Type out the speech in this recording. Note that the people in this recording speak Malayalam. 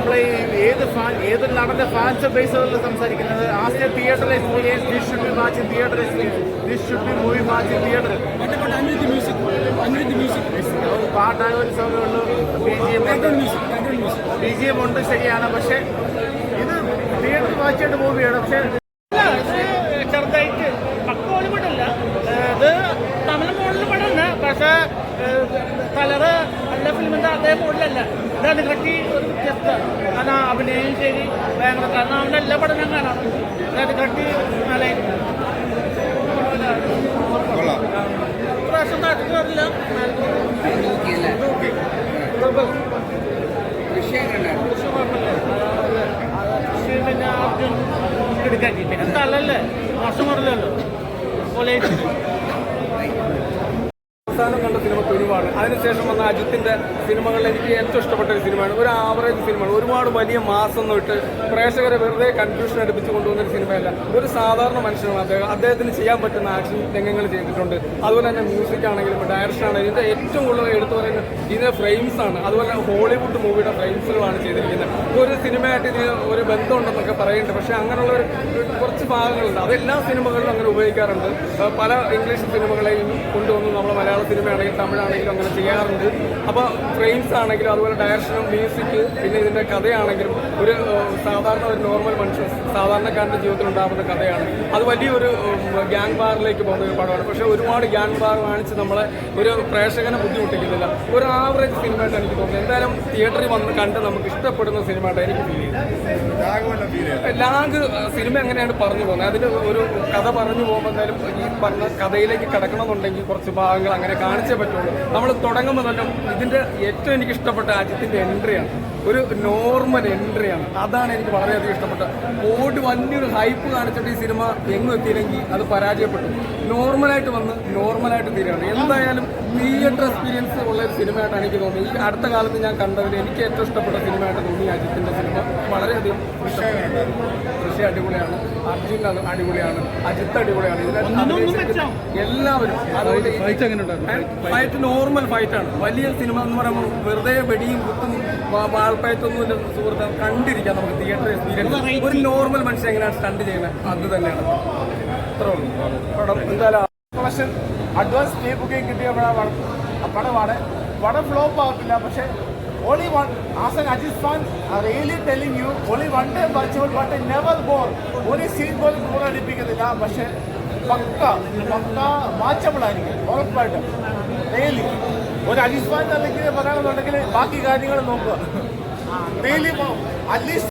നമ്മൾ ഏതൊരു നടന്റെ ഫാൻസ് ബേസ് സംസാരിക്കുന്നത് as a theatre experience this should be watch in theatre experience this should be movie watch in theatre. പാട്ടായ ഒരു സൗകര്യമുള്ളൂ, BGM ഉണ്ട് ശരിയാണ്, പക്ഷെ ഇത് തിയേറ്റർ വാച്ച് ചെയ്യേണ്ട മൂവിയാണ്. പക്ഷെ ചെറുതായിട്ട് പക്ക ഹോളിവുഡല്ല, ഇത് തമിഴ് മോഡൽ പടമല്ല, പക്ഷേ കളറ് നല്ല ഫിലിമിൻ്റെ അതേ മോഡലല്ല. ഇതാണ് കട്ടി ഒരു വ്യത്യസ്തമാണ്. കാരണം അഭിനയം ശരി ഭയങ്കര, കാരണം അവൻ്റെ എല്ലാ പടം ഞാൻ കാണാണ്. അതായത് കട്ടി നല്ല പ്രാവശ്യം നാട്ടിൽ വരില്ല. പിന്നെ അർജുൻ എടുക്കാൻ പിന്നെ തലല്ലേ മോശം മോഡലല്ലോ കോളേജിൽ. അവസാനം കണ്ട സിനിമ തുരുവാണ്. അതിനുശേഷം വന്ന അജിത്തിന്റെ സിനിമകളിൽ എനിക്ക് ഏറ്റവും ഇഷ്ടപ്പെട്ട ഒരു സിനിമയാണ്. ഒരു ആവറേജ് സിനിമയാണ്. ഒരുപാട് വലിയ മാസമൊന്നും ഇട്ട് പ്രേക്ഷകരെ വെറുതെ കൺഫ്യൂഷൻ അടുപ്പിച്ച് കൊണ്ടുവന്നൊരു സിനിമയല്ല. ഒരു സാധാരണ മനുഷ്യനാണ് അദ്ദേഹത്തിന് ചെയ്യാൻ പറ്റുന്ന ആക്ഷൻ രംഗങ്ങൾ ചെയ്തിട്ടുണ്ട്. അതുപോലെ തന്നെ മ്യൂസിക് ആണെങ്കിലും ഡയറക്ഷൻ ആണെങ്കിലും ഇതിന്റെ ഏറ്റവും കൂടുതൽ എടുത്തു പറയുന്നത് ഇതിന്റെ ഫ്രെയിംസ് ആണ്. അതുപോലെ ഹോളിവുഡ് മൂവിയുടെ ഫ്രെയിംസുകളാണ് ചെയ്തിരിക്കുന്നത്. ഒരു സിനിമയായിട്ട് ഇതിന് ഒരു ബന്ധമുണ്ടെന്നൊക്കെ പറയുന്നുണ്ട്. പക്ഷേ അങ്ങനെയുള്ള കുറച്ച് ഭാഗങ്ങളുണ്ട്. അതെല്ലാ സിനിമകളിലും അങ്ങനെ ഉപയോഗിക്കാറുണ്ട്. പല ഇംഗ്ലീഷ് സിനിമകളെയും കൊണ്ടുവന്ന് നമ്മൾ മലയാള സിനിമയാണെങ്കിലും തമിഴാണെങ്കിലും അങ്ങനെ ചെയ്യാറുണ്ട്. അപ്പോൾ ഫ്രെയിംസ് ആണെങ്കിലും അതുപോലെ ഡയറക്ഷനും മ്യൂസിക് പിന്നെ ഇതിൻ്റെ കഥയാണെങ്കിലും ഒരു സാധാരണ ഒരു നോർമൽ മനുഷ്യൻ സാധാരണക്കാരൻ്റെ ജീവിതത്തിൽ ഉണ്ടാകുന്ന കഥയാണ്. അത് വലിയൊരു ഗ്യാങ് ബാറിലേക്ക് പോകുന്ന ഒരു പടമാണ്. പക്ഷേ ഒരുപാട് ഗ്യാങ് ബാർ കാണിച്ച് നമ്മളെ ഒരു പ്രേക്ഷകനെ ബുദ്ധിമുട്ടിക്കുന്നില്ല. ഒരു ആവറേജ് സിനിമയായിട്ട് എനിക്ക് തോന്നുന്നു. എന്തായാലും തിയേറ്ററിൽ വന്ന് കണ്ട് നമുക്ക് ഇഷ്ടപ്പെടുന്ന സിനിമയായിട്ട് എനിക്ക് ഫീൽ ചെയ്തു. ലാഗ് സിനിമ എങ്ങനെയാണ് പറഞ്ഞു പോകുന്നത്, അതിൽ ഒരു കഥ പറഞ്ഞു പോകുമ്പോൾ എന്തായാലും ഈ പറഞ്ഞ കഥയിലേക്ക് കിടക്കണമെന്നുണ്ടെങ്കിൽ കുറച്ച് ഭാഗങ്ങൾ അങ്ങനെ കാണിച്ചേ പറ്റുള്ളൂ. നമ്മൾ തുടങ്ങുമ്പോൾ തന്നെ ഇതിൻ്റെ ഏറ്റവും എനിക്ക് ഇഷ്ടപ്പെട്ട അജിത്തിൻ്റെ എൻട്രിയാണ്. ഒരു നോർമൽ എൻട്രിയാണ്. അതാണ് എനിക്ക് വളരെയധികം ഇഷ്ടപ്പെട്ടത്. വലിയൊരു ഹൈപ്പ് കാണിച്ചിട്ട് ഈ സിനിമ എങ്ങും എത്തിയില്ലെങ്കിൽ അത് പരാജയപ്പെട്ടു. നോർമലായിട്ട് വന്ന് നോർമലായിട്ട് തീരുകയാണ്. എന്തായാലും തിയേറ്റർ എക്സ്പീരിയൻസ് ഉള്ള ഒരു സിനിമയായിട്ടാണ് എനിക്ക് തോന്നുന്നത്. ഈ അടുത്ത കാലത്ത് ഞാൻ കണ്ടതിൽ എനിക്ക് ഏറ്റവും ഇഷ്ടപ്പെട്ട സിനിമയായിട്ട് തോന്നി അജിത്തിൻ്റെ സിനിമ. വളരെയധികം ദൃശ്യം അടിപൊളിയാണ്, അർജുൻ അടിപൊളിയാണ്, അജിത്ത് അടിപൊളിയാണ്. എല്ലാവരും ഫൈറ്റ് നോർമൽ ഫൈറ്റാണ്. വലിയ സിനിമ എന്ന് പറയുമ്പോൾ വെറുതെ വെടിയും കുത്തും വാൾപ്പയത്തൊന്നും ഇല്ല സുഹൃത്ത്. കണ്ടിരിക്കാം നമുക്ക് തിയേറ്റർ എക്സ്പീരിയൻസ്. ഒരു നോർമൽ മനുഷ്യൻ എങ്ങനെയാണ് സ്റ്റണ്ട് ചെയ്യുന്നത് അത് തന്നെയാണ്. അത്രേ ഉള്ളൂ പടം. എന്തായാലും അഡ്വാൻസ് പ്രീ ബുക്കിംഗ് കിട്ടിയ പടമാണ്. പടം ഫ്ലോപ്പ് ആകത്തില്ല. പക്ഷേ only one, as an Ajit fan, I'm really telling you, only one day watchable, but I never bore. Only scene പോലും കൂടെ അടിപ്പിക്കുന്നില്ല. പക്ഷേ പക്ക വാച്ചബിൾ ആയിരിക്കും ഉറപ്പായിട്ടും. ഡെയിലി ഒരു അജിത് ഫാൻ അല്ലെങ്കിൽ പറയുകയാണെന്നുണ്ടെങ്കിൽ ബാക്കി കാര്യങ്ങൾ നോക്കുക. Daily at least